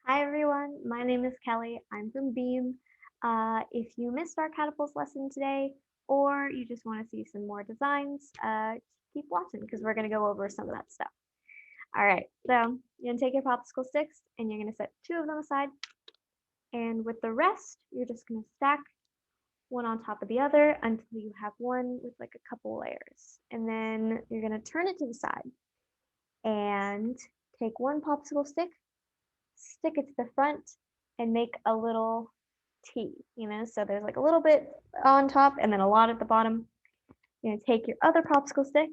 Hi everyone, my name is Kelly. I'm from Beam. If you missed our Catapult lesson today, or you just want to see some more designs, keep watching because we're going to go over some of that stuff. All right, so you're going to take your popsicle sticks and you're going to set two of them aside. And with the rest, you're just going to stack one on top of the other until you have one with like a couple layers. And then you're going to turn it to the side and take one popsicle stick, stick it to the front, and make a little T, so there's like a little bit on top and then a lot at the bottom. You're gonna take your other popsicle stick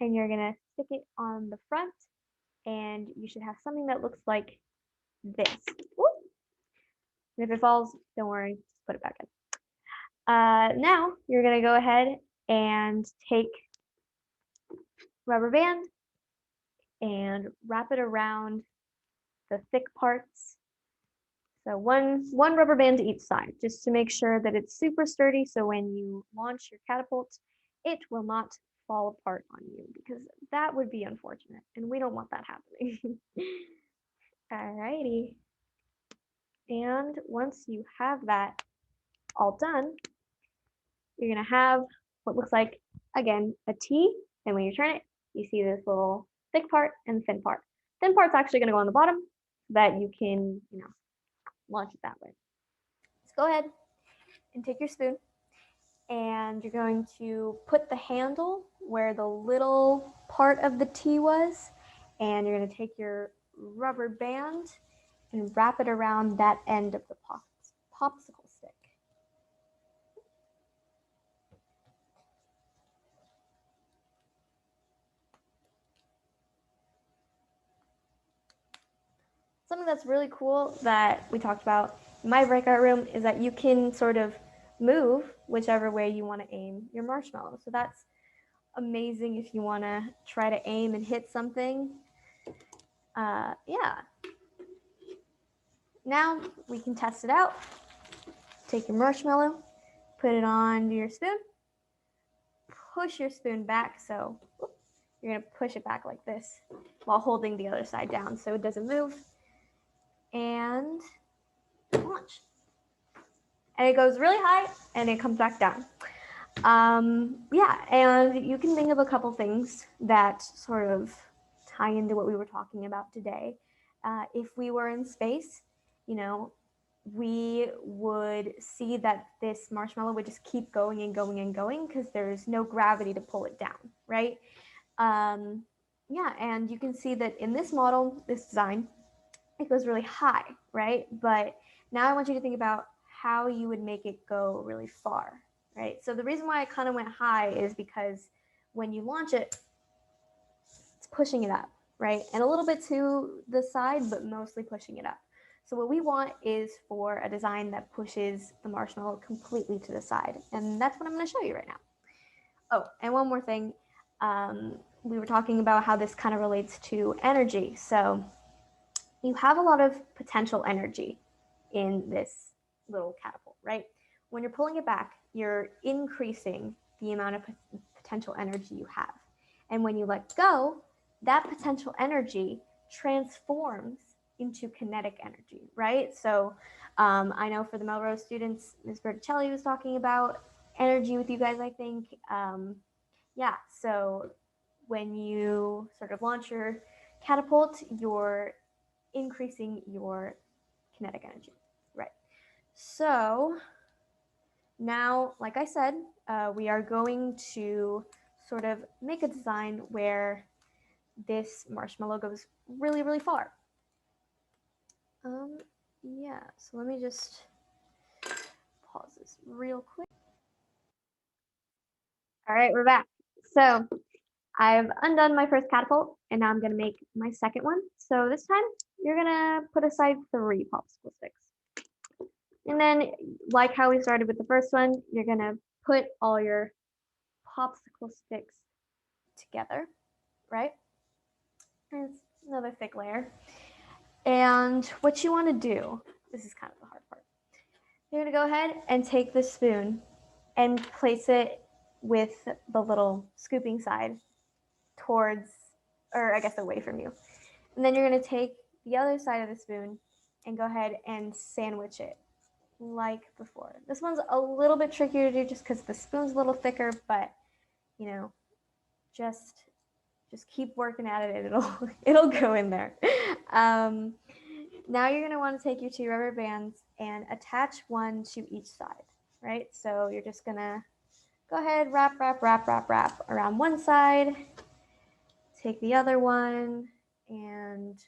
and you're gonna stick it on the front, and you should have something that looks like this. Whoop. And if it falls, don't worry, just put it back in. Now you're gonna go ahead and take rubber band and wrap it around the thick parts. So one rubber band to each side, just to make sure that it's super sturdy, so when you launch your catapult, it will not fall apart on you, because that would be unfortunate, and we don't want that happening. Alrighty. And once you have that all done, you're gonna have what looks like, again, a T, and when you turn it, you see this little thick part and thin part. Thin part's actually gonna go on the bottom so that you can, launch it that way. Let's go ahead and take your spoon, and you're going to put the handle where the little part of the T was, and you're going to take your rubber band and wrap it around that end of the popsicle stick. Something that's really cool that we talked about in my breakout room is that you can sort of move whichever way you want to aim your marshmallow. So that's amazing if you want to try to aim and hit something. Yeah. Now we can test it out. Take your marshmallow, put it on your spoon, push your spoon back, so you're going to push it back like this while holding the other side down so it doesn't move, and launch. And it goes really high and it comes back down. Yeah, and you can think of a couple things that sort of tie into what we were talking about today. If we were in space, we would see that this marshmallow would just keep going and going and going because there's no gravity to pull it down, right? Yeah, and you can see that in this model, this design, it goes really high, right? But now I want you to think about how you would make it go really far, right? So the reason why I kind of went high is because when you launch it, it's pushing it up, right? And a little bit to the side, but mostly pushing it up. So what we want is for a design that pushes the marshmallow completely to the side. And that's what I'm going to show you right now. Oh, and one more thing. We were talking about how this kind of relates to energy. So you have a lot of potential energy in this little catapult, right? When you're pulling it back, you're increasing the amount of potential energy you have. And when you let go, that potential energy transforms into kinetic energy, right? So I know for the Melrose students, Ms. Berticelli was talking about energy with you guys, I think. Yeah, so when you sort of launch your catapult, you're increasing your kinetic energy, right? So now, like I said, we are going to sort of make a design where this marshmallow goes really, really far. Yeah, so let me just pause this real quick. All right, we're back. So I've undone my first catapult, and now I'm going to make my second one. So this time, you're going to put aside 3 popsicle sticks. And then, like how we started with the first one, you're going to put all your popsicle sticks together, right? And it's another thick layer. And what you want to do, this is kind of the hard part. You're going to go ahead and take the spoon and place it with the little scooping side towards, or I guess away from you. And then you're going to take the other side of the spoon and go ahead and sandwich it like before. This one's a little bit trickier to do just because the spoon's a little thicker, but you know, just keep working at it and it'll go in there. Now you're gonna want to take your two rubber bands and attach one to each side, right? So you're just gonna go ahead, wrap around one side, take the other one and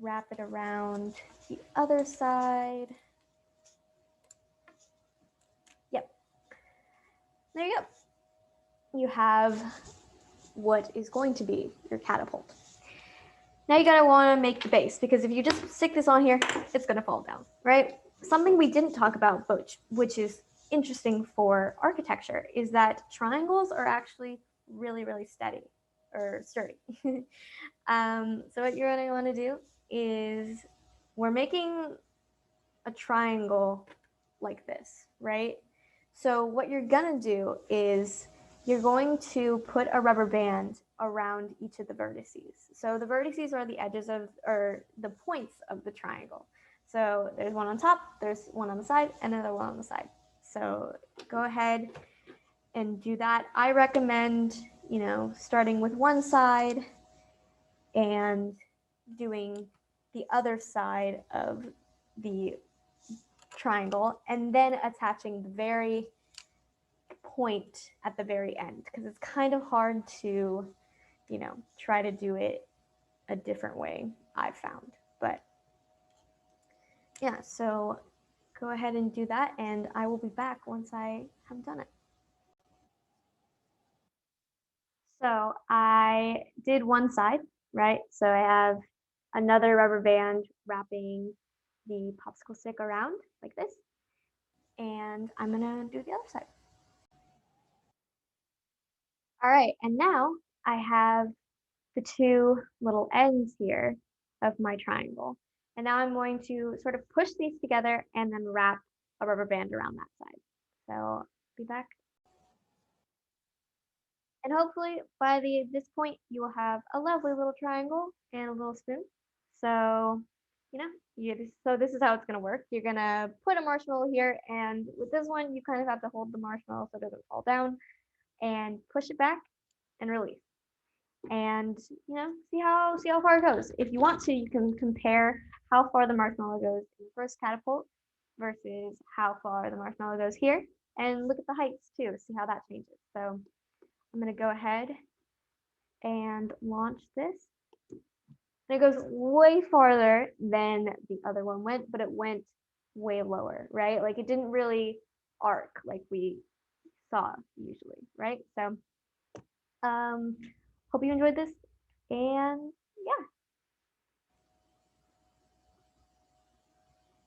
wrap it around the other side. Yep, there you go. You have what is going to be your catapult. Now you gotta wanna make the base, because if you just stick this on here, it's gonna fall down, right? Something we didn't talk about, but which is interesting for architecture, is that triangles are actually really, really sturdy. So what you're gonna wanna do is, we're making a triangle like this, right? So what you're gonna do is you're going to put a rubber band around each of the vertices. So the vertices are the edges of, or the points of the triangle. So there's one on top, there's one on the side, and another one on the side. So go ahead and do that. I recommend, starting with one side and doing the other side of the triangle, and then attaching the very point at the very end, because it's kind of hard to, try to do it a different way, I've found. But yeah, so go ahead and do that, and I will be back once I have done it. So I did one side, right? So I have another rubber band wrapping the popsicle stick around like this, and I'm gonna do the other side. All right, and now I have the two little ends here of my triangle. And now I'm going to sort of push these together and then wrap a rubber band around that side. So be back. And hopefully by this point you will have a lovely little triangle and a little spoon. So, so this is how it's gonna work. You're gonna put a marshmallow here, and with this one you kind of have to hold the marshmallow so it doesn't fall down, and push it back and release. And see how far it goes. If you want to, you can compare how far the marshmallow goes in the first catapult versus how far the marshmallow goes here, and look at the heights too, see how that changes. So I'm going to go ahead and launch this. And it goes way farther than the other one went, but it went way lower, right? Like it didn't really arc like we saw usually, right? So hope you enjoyed this, and